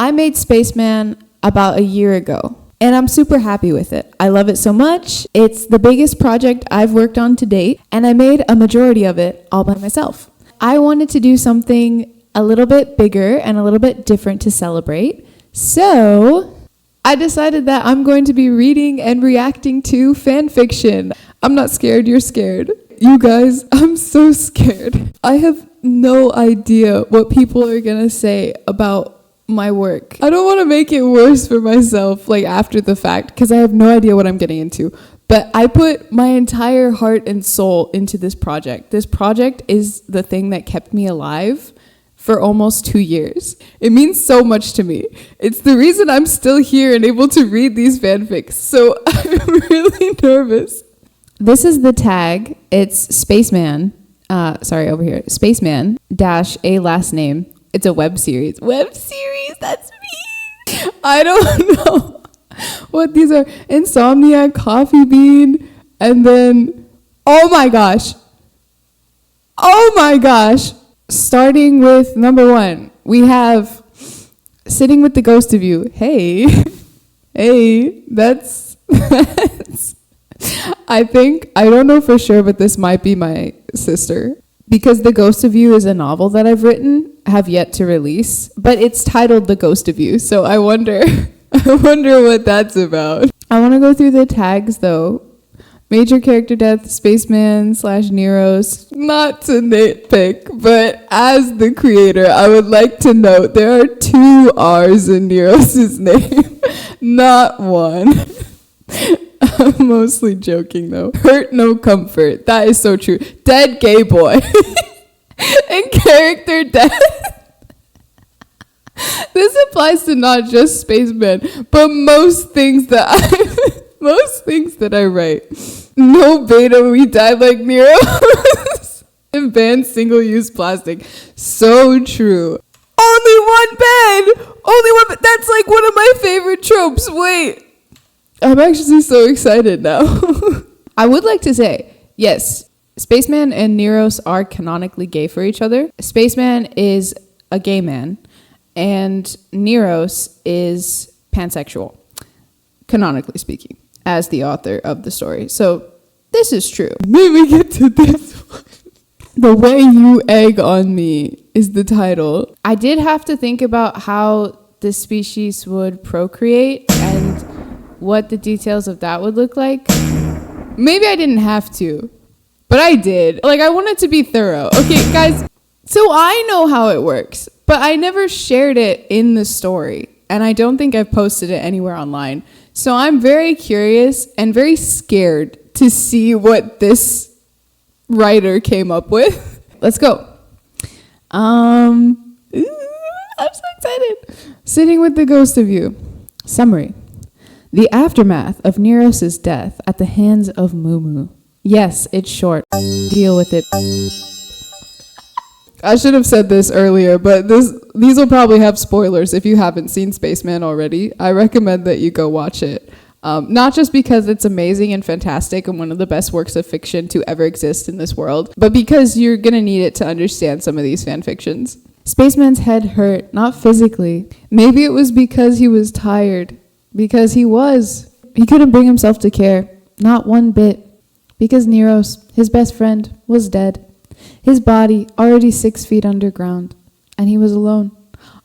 I made Spaceman about a year ago, and I'm super happy with it. I love it so much. It's the biggest project I've worked on to date, and I made a majority of it all by myself. I wanted to do something a little bit bigger and a little bit different to celebrate. So I decided that I'm going to be reading and reacting to fan fiction. I'm not scared, you're scared. You guys, I'm so scared. I have no idea what people are gonna say about my work. I don't want to make it worse for myself, like after the fact, because I have no idea what I'm getting into. But I put my entire heart and soul into this project. This project is the thing that kept me alive for almost 2 years. It means so much to me. It's the reason I'm still here and able to read these fanfics. So I'm really nervous. This is the tag. It's Spaceman. Over here. Spaceman dash a last name. It's a web series. Web series? That's me. I don't know what these are. Insomniac, Coffee Bean, and then, oh my gosh. Starting with number 1, we have Sitting with the Ghost of You. Hey, that's I don't know for sure, but this might be my sister. Because The Ghost of You is a novel that I've written, have yet to release, but it's titled The Ghost of You, so I wonder what that's about. I want to go through the tags though. Major character death, Spaceman / Neros. Not to nitpick, but as the creator, I would like to note there are 2 R's in Neros' name, not 1. I'm mostly joking though. Hurt no comfort. That is so true. Dead gay boy. And character death. This applies to not just Spaceman, but most things that I write. No beta, we died like Neros. And ban single-use plastic. So true. Only one bed. That's like one of my favorite tropes. Wait. I'm actually so excited now. I would like to say, yes, Spaceman and Neros are canonically gay for each other. Spaceman is a gay man, and Neros is pansexual, canonically speaking, as the author of the story. So this is true. Let me get to this one. The Way You Egg on Me is the title. I did have to think about how the species would procreate and what the details of that would look like. Maybe I didn't have to, but I did. Like, I wanted to be thorough. Okay, guys, so I know how it works, but I never shared it in the story, and I don't think I've posted it anywhere online. So I'm very curious and very scared to see what this writer came up with. Let's go. I'm so excited. Sitting with the Ghost of You. Summary. The aftermath of Neros' death at the hands of Mumu. Yes, it's short. Deal with it. I should have said this earlier, but these will probably have spoilers if you haven't seen Spaceman already. I recommend that you go watch it. Not just because it's amazing and fantastic and one of the best works of fiction to ever exist in this world, but because you're going to need it to understand some of these fan fictions. Spaceman's head hurt, not physically. Maybe it was because he was tired. Because he couldn't bring himself to care, not one bit. Because Neros, his best friend, was dead. His body already 6 feet underground, and he was alone.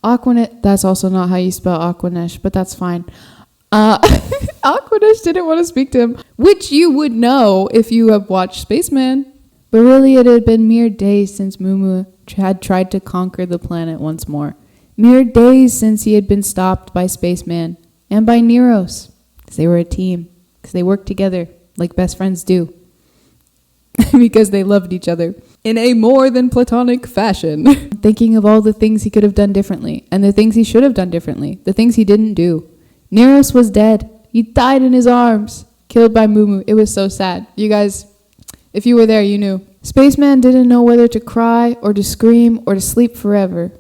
Aquanet, that's also not how you spell Aquanesh, but that's fine. Aquanesh didn't want to speak to him, which you would know if you have watched Spaceman. But really it had been mere days since Mumu had tried to conquer the planet once more. Mere days since he had been stopped by Spaceman. And by Neros, because they were a team, because they worked together like best friends do, because they loved each other in a more than platonic fashion. Thinking of all the things he could have done differently, and the things he should have done differently, the things he didn't do. Neros was dead. He died in his arms, killed by Mumu. It was so sad. You guys, if you were there, you knew. Spaceman didn't know whether to cry or to scream or to sleep forever.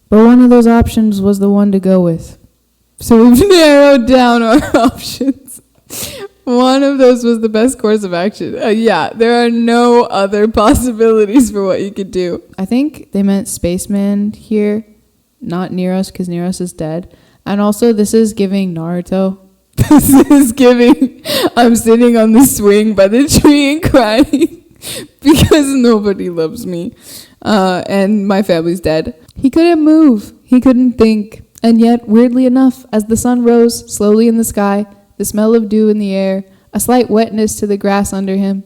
But one of those options was the one to go with. So we've narrowed down our options. One of those was the best course of action. There are no other possibilities for what you could do. I think they meant Spaceman here, not Neros, because Neros is dead. And also, this is giving Naruto. This is giving, I'm sitting on the swing by the tree and crying because nobody loves me. And my family's dead. He couldn't move. He couldn't think. And yet, weirdly enough, as the sun rose slowly in the sky, the smell of dew in the air, a slight wetness to the grass under him,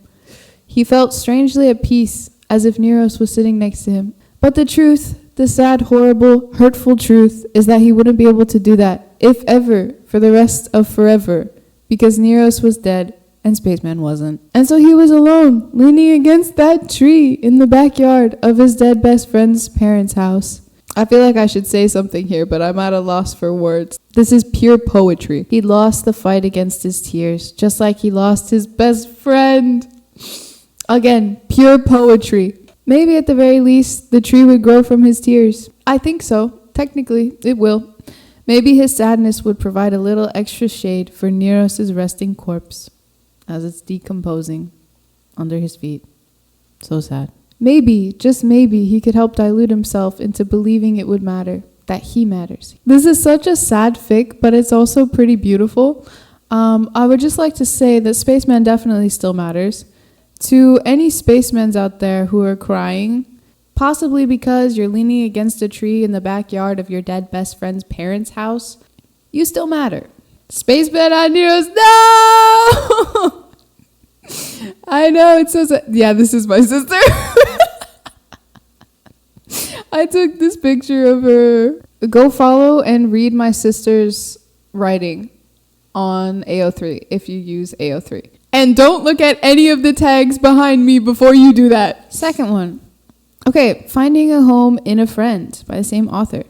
he felt strangely at peace, as if Neros was sitting next to him. But the truth, the sad, horrible, hurtful truth, is that he wouldn't be able to do that, if ever, for the rest of forever, because Neros was dead and Spaceman wasn't. And so he was alone, leaning against that tree in the backyard of his dead best friend's parents' house. I feel like I should say something here, but I'm at a loss for words. This is pure poetry. He lost the fight against his tears, just like he lost his best friend. Again, pure poetry. Maybe at the very least, the tree would grow from his tears. I think so. Technically, it will. Maybe his sadness would provide a little extra shade for Neros' resting corpse as it's decomposing under his feet. So sad. Maybe, just maybe, he could help dilute himself into believing it would matter, that he matters. This is such a sad fic, but it's also pretty beautiful. I would just like to say that Spaceman definitely still matters. To any spacemans out there who are crying, possibly because you're leaning against a tree in the backyard of your dead best friend's parents' house, you still matter. Spaceman on Neros, no! I know, it's so sad. Yeah, this is my sister. I took this picture of her. Go follow and read my sister's writing on AO3 if you use AO3. And don't look at any of the tags behind me before you do that. Second one. Okay, Finding a Home in a Friend by the same author.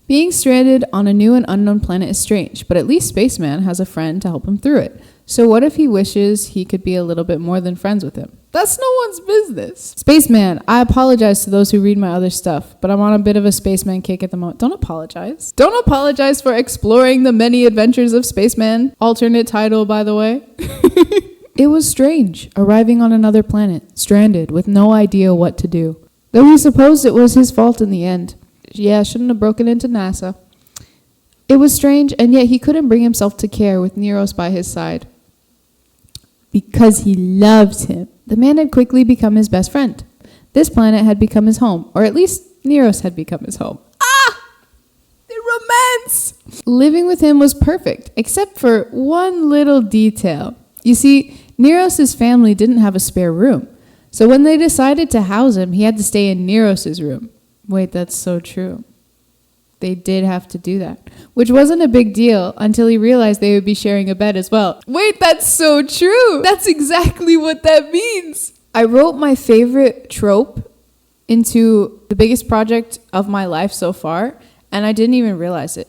Being stranded on a new and unknown planet is strange, but at least Spaceman has a friend to help him through it. So what if he wishes he could be a little bit more than friends with him? That's no one's business. Spaceman, I apologize to those who read my other stuff, but I'm on a bit of a Spaceman kick at the moment. Don't apologize. Don't apologize for exploring the many adventures of Spaceman. Alternate title, by the way. It was strange, arriving on another planet, stranded, with no idea what to do. Though he supposed it was his fault in the end. Yeah, shouldn't have broken into NASA. It was strange, and yet he couldn't bring himself to care with Neros by his side. Because he loved him. The man had quickly become his best friend. This planet had become his home, or at least Neros had become his home. The romance! Living with him was perfect, except for one little detail. You see, Neros' family didn't have a spare room. So when they decided to house him, he had to stay in Neros' room. Wait, that's so true. They did have to do that, which wasn't a big deal until he realized they would be sharing a bed as well. Wait, that's so true. That's exactly what that means. I wrote my favorite trope into the biggest project of my life so far, and I didn't even realize it.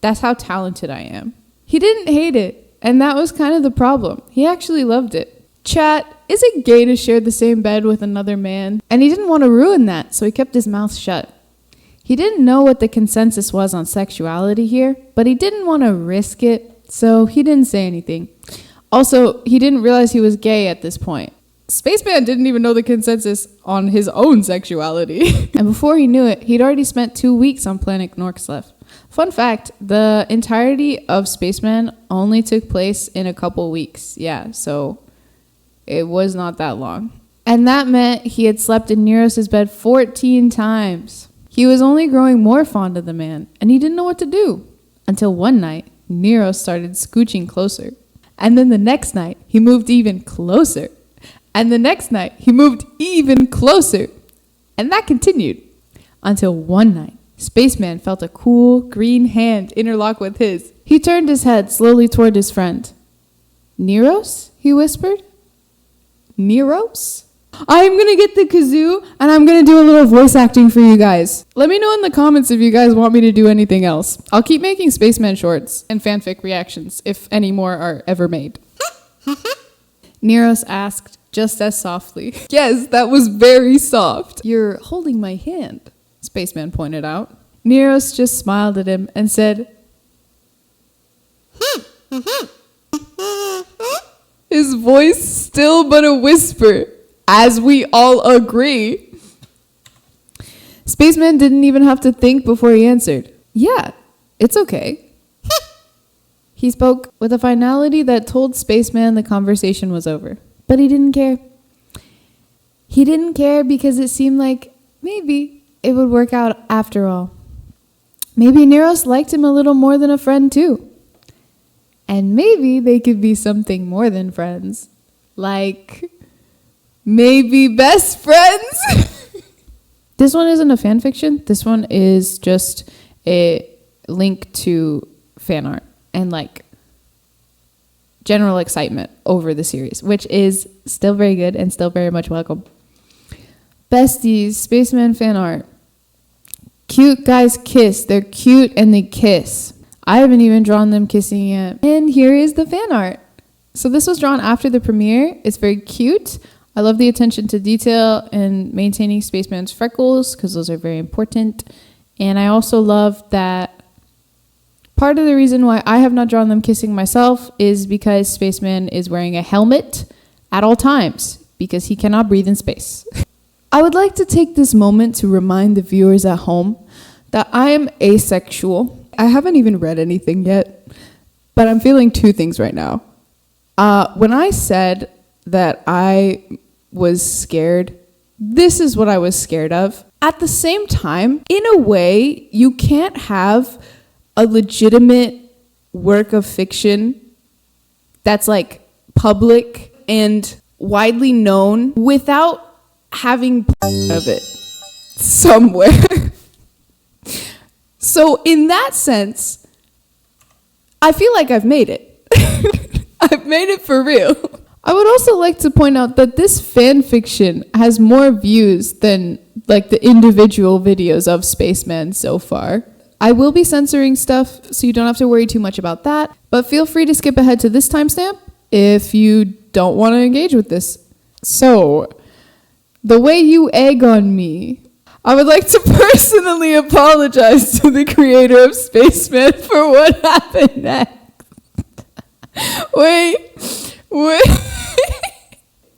That's how talented I am. He didn't hate it, and that was kind of the problem. He actually loved it. Chat, is it gay to share the same bed with another man? And he didn't want to ruin that, so he kept his mouth shut. He didn't know what the consensus was on sexuality here, but he didn't want to risk it, so he didn't say anything. Also, he didn't realize he was gay at this point. Spaceman didn't even know the consensus on his own sexuality. And before he knew it, he'd already spent 2 weeks on planet Norkslev. Fun fact, the entirety of Spaceman only took place in a couple weeks. Yeah, so it was not that long. And that meant he had slept in Neros' bed 14 times. He was only growing more fond of the man, and he didn't know what to do. Until one night, Neros started scooching closer. And then the next night, he moved even closer. And the next night, he moved even closer. And that continued. Until one night, Spaceman felt a cool, green hand interlock with his. He turned his head slowly toward his friend. Neros? He whispered. Neros? I'm going to get the kazoo, and I'm going to do a little voice acting for you guys. Let me know in the comments if you guys want me to do anything else. I'll keep making Spaceman shorts and fanfic reactions, if any more are ever made. Neros asked, just as softly. Yes, that was very soft. You're holding my hand, Spaceman pointed out. Neros just smiled at him and said, his voice still but a whisper. As we all agree. Spaceman didn't even have to think before he answered. Yeah, it's okay. He spoke with a finality that told Spaceman the conversation was over. But he didn't care. He didn't care because it seemed like maybe it would work out after all. Maybe Neros liked him a little more than a friend too. And maybe they could be something more than friends. Like, maybe best friends? This one isn't a fan fiction. This one is just a link to fan art and like general excitement over the series, which is still very good and still very much welcome. Besties, Spaceman fan art. Cute guys kiss. They're cute and they kiss. I haven't even drawn them kissing yet. And here is the fan art. So this was drawn after the premiere. It's very cute. I love the attention to detail and maintaining Spaceman's freckles because those are very important. And I also love that part of the reason why I have not drawn them kissing myself is because Spaceman is wearing a helmet at all times because he cannot breathe in space. I would like to take this moment to remind the viewers at home that I am asexual. I haven't even read anything yet, but I'm feeling two things right now. When I said that I was scared, this is what I was scared of. At the same time, in a way, you can't have a legitimate work of fiction that's like public and widely known without having of it somewhere. So in that sense, I feel like I've made it. I've made it for real. I would also like to point out that this fan fiction has more views than like the individual videos of Spaceman so far. I will be censoring stuff, so you don't have to worry too much about that. But feel free to skip ahead to this timestamp if you don't want to engage with this. So, the way you egg on me, I would like to personally apologize to the creator of Spaceman for what happened next. Wait.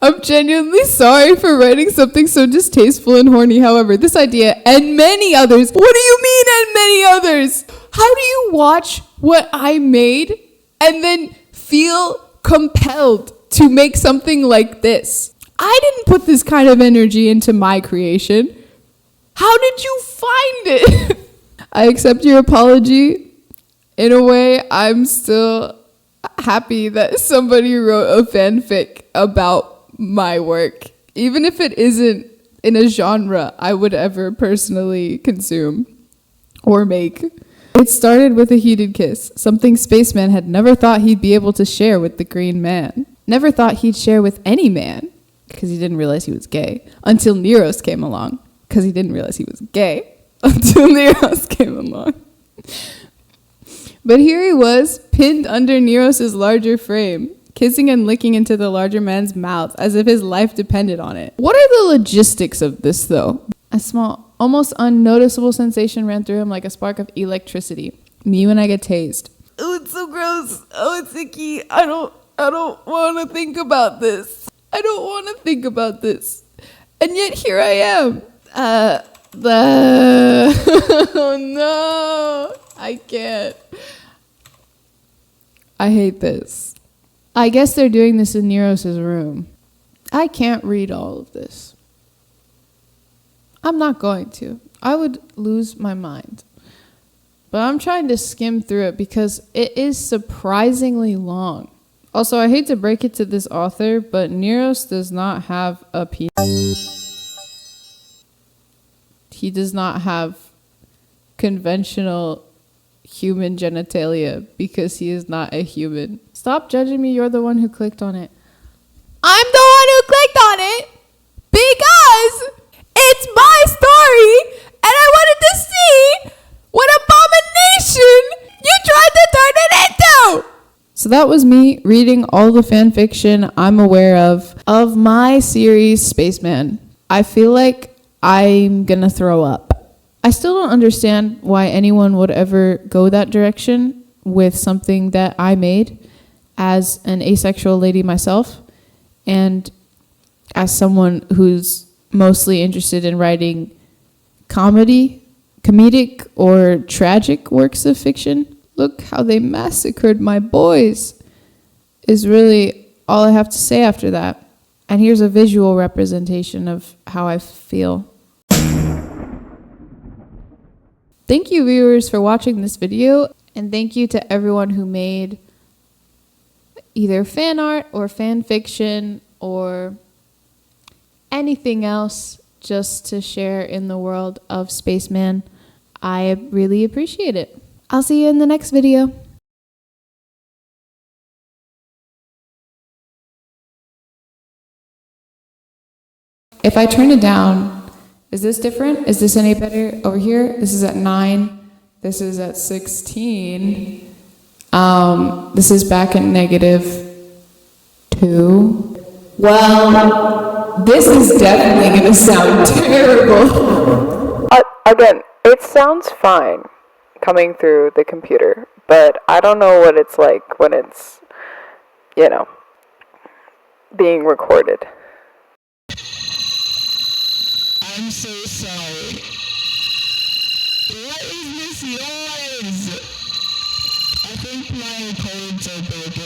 I'm genuinely sorry for writing something so distasteful and horny. However, this idea and many others, what do you mean and many others? How do you watch what I made and then feel compelled to make something like this? I didn't put this kind of energy into my creation. How did you find it? I accept your apology. In a way, I'm still happy that somebody wrote a fanfic about my work, even if it isn't in a genre I would ever personally consume or make. It started with a heated kiss, something Spaceman had never thought he'd be able to share with the Green Man. Never thought he'd share with any man, because he didn't realize he was gay, until Neros came along, because he didn't realize he was gay, until Neros came along. But here he was, pinned under Neros's larger frame, kissing and licking into the larger man's mouth as if his life depended on it. What are the logistics of this, though? A small, almost unnoticeable sensation ran through him like a spark of electricity. Me when I get tased. Oh, it's so gross. Oh, it's icky. I don't want to think about this. I don't want to think about this. And yet here I am. Oh no. I can't. I hate this. I guess they're doing this in Neros's room. I can't read all of this. I'm not going to. I would lose my mind. But I'm trying to skim through it because it is surprisingly long. Also, I hate to break it to this author, but Neros does not have a penis. He does not have conventional human genitalia because he is not a human. Stop judging me. You're the one who clicked on it. I'm the one who clicked on it because it's my story and I wanted to see what abomination you tried to turn it into. So that was me reading all the fan fiction I'm aware of my series Spaceman. I feel like I'm gonna throw up. I still don't understand why anyone would ever go that direction with something that I made as an asexual lady myself and as someone who's mostly interested in writing comedic or tragic works of fiction. Look how they massacred my boys, is really all I have to say after that. And here's a visual representation of how I feel. Thank you, viewers, for watching this video, and thank you to everyone who made either fan art or fan fiction or anything else just to share in the world of Spaceman. I really appreciate it. I'll see you in the next video. If I turn it down, is this different? Is this any better over here? This is at 9. This is at 16. This is back at -2. Well, this is definitely going to sound terrible. Again, it sounds fine coming through the computer, but I don't know what it's like when it's, being recorded. I'm so sorry. What is this noise? I think my codes are broken.